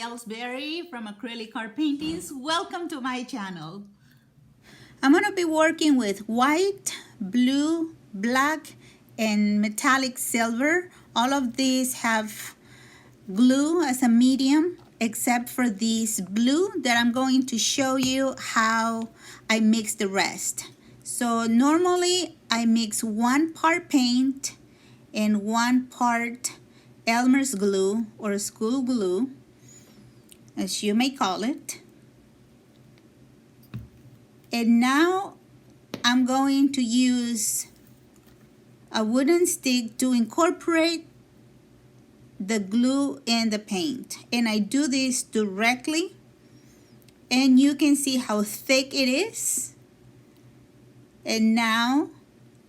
Ellsbury from Acrylic Art Paintings. Welcome to my channel. I'm going to be working with white, blue, black, and metallic silver. All of these have glue as a medium, except for this blue that I'm going to show you how I mix the rest. So normally I mix 1 part paint and 1 part Elmer's glue or school glue, as you may call it. And now I'm going to use a wooden stick to incorporate the glue and the paint. And I do this directly, and you can see how thick it is. And now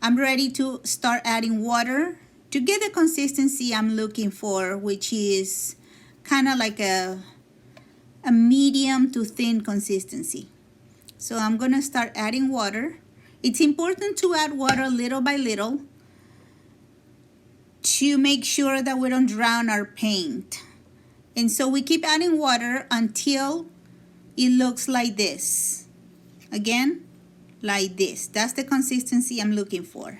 I'm ready to start adding water to get the consistency I'm looking for, which is kind of like a medium to thin consistency. So I'm gonna start adding water. It's important to add water little by little to make sure that we don't drown our paint. And so we keep adding water until it looks like this. Again, like this. That's the consistency I'm looking for.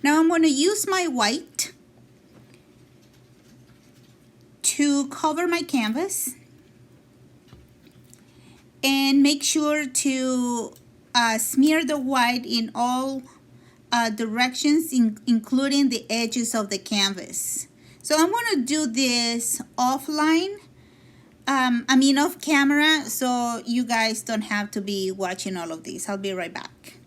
Now I'm going to use my white to cover my canvas and make sure to smear the white in all directions, including the edges of the canvas. So I'm going to do this offline, off camera, so you guys don't have to be watching all of this. I'll be right back.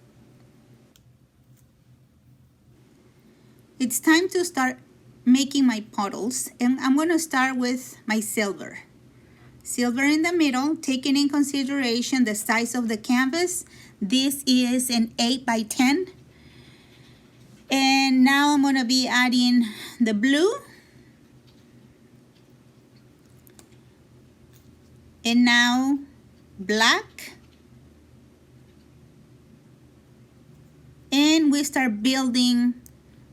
It's time to start making my puddles, and I'm going to start with my silver. Silver in the middle, taking in consideration the size of the canvas. This is an 8 by 10. And now I'm going to be adding the blue. And now black. And we start building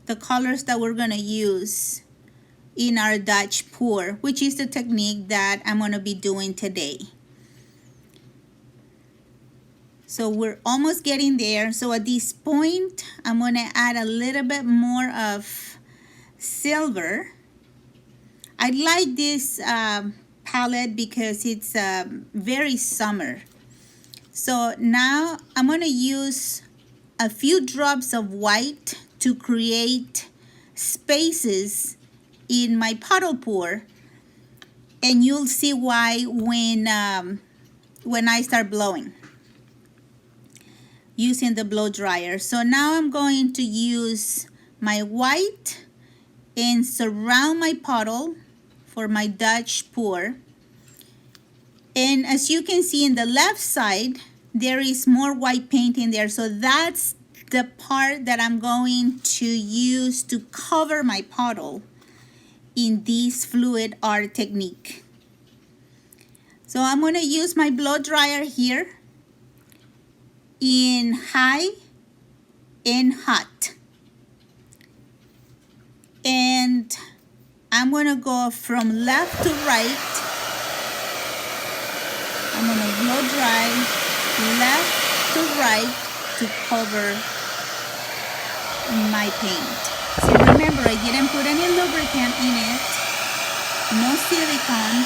the colors that we're going to use in our Dutch pour, which is the technique that I'm going to be doing today. So we're almost getting there. So at this point, I'm going to add a little bit more of silver. I like this palette because it's very summer. So now I'm going to use a few drops of white to create spaces in my puddle pour, and you'll see why when I start blowing using the blow dryer. So now I'm going to use my white and surround my puddle for my Dutch pour. And as you can see in the left side, there is more white paint in there. So that's the part that I'm going to use to cover my puddle in this fluid art technique. So I'm going to use my blow dryer here in high and hot. And I'm going to go from left to right. I'm going to blow dry left to right to cover my paint. So remember, I didn't put any lubricant in it, no silicone,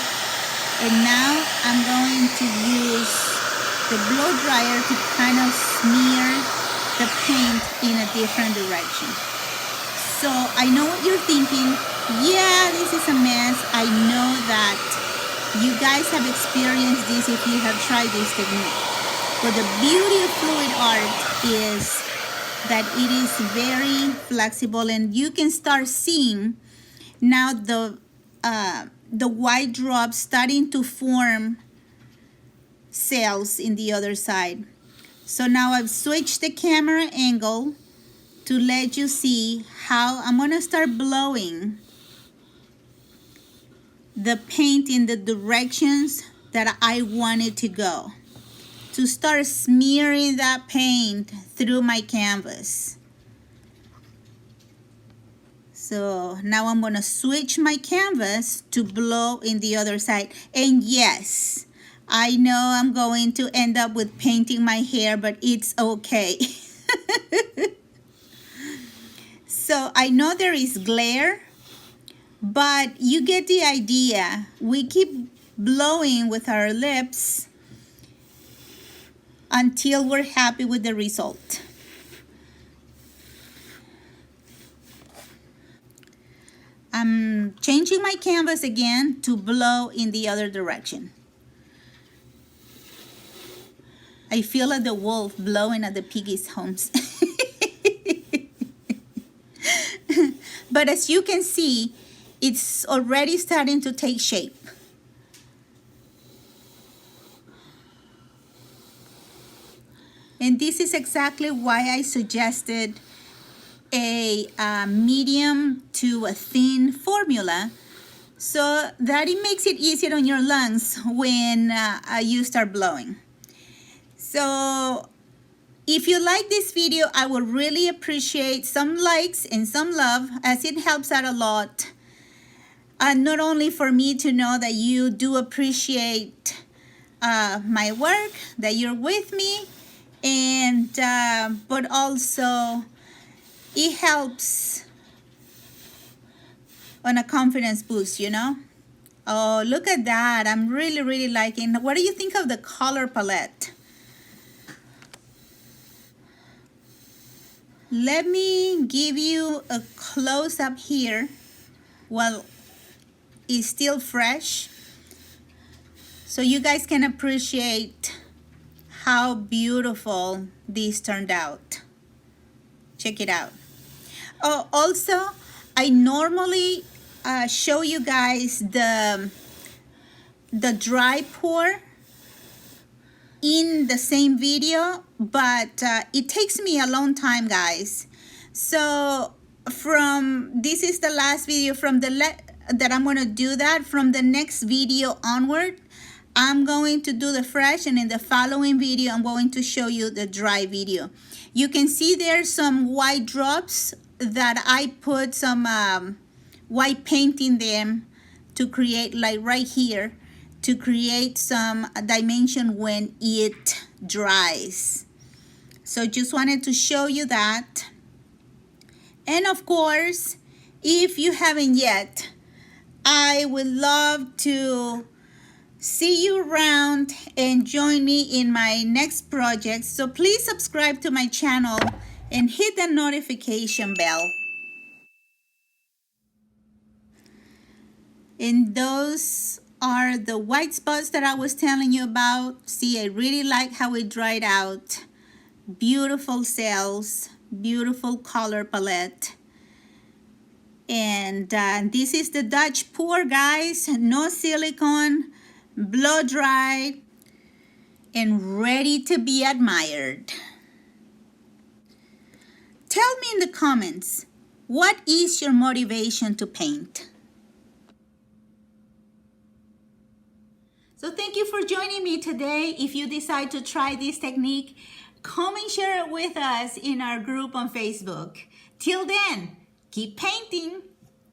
and now I'm going to use the blow dryer to kind of smear the paint in a different direction. So I know what you're thinking. Yeah, this is a mess. I know that you guys have experienced this if you have tried this technique. But the beauty of fluid art is that it is very flexible, and you can start seeing now the white drops starting to form cells in the other side. So now I've switched the camera angle to let you see how I'm going to start blowing the paint in the directions that I want it to go, to start smearing that paint through my canvas. So now I'm gonna switch my canvas to blow in the other side. And yes, I know I'm going to end up with painting my hair, but it's okay. So I know there is glare, but you get the idea. We keep blowing with our lips until we're happy with the result. I'm changing my canvas again to blow in the other direction. I feel like the wolf blowing at the piggies' homes. But as you can see, it's already starting to take shape. And this is exactly why I suggested a medium to a thin formula, so that it makes it easier on your lungs when you start blowing. So if you like this video, I would really appreciate some likes and some love, as it helps out a lot. Not only for me to know that you do appreciate my work, that you're with me, and but also it helps on a confidence boost, you know? Oh, look at that. I'm really liking. What do you think of the color palette? Let me give you a close-up here while it's still fresh, so you guys can appreciate how beautiful this turned out. Check it out. Oh, also, I normally show you guys the dry pour in the same video, but it takes me a long time, guys. So this is the last video that I'm going to do that. From the next video onward, I'm going to do the fresh, and in the following video, I'm going to show you the dry video. You can see there's some white drops that I put some white paint in them to create, like right here, to create some dimension when it dries. So just wanted to show you that. And of course, if you haven't yet, I would love to see you around and join me in my next project. So please subscribe to my channel and hit the notification bell. And those are the white spots that I was telling you about. See, I really like how it dried out. Beautiful cells, beautiful color palette. And this is the Dutch pour, guys. No silicone, blow dry, and ready to be admired. Tell me in the comments, what is your motivation to paint? So thank you for joining me today. If you decide to try this technique, come and share it with us in our group on Facebook. Till then, keep painting.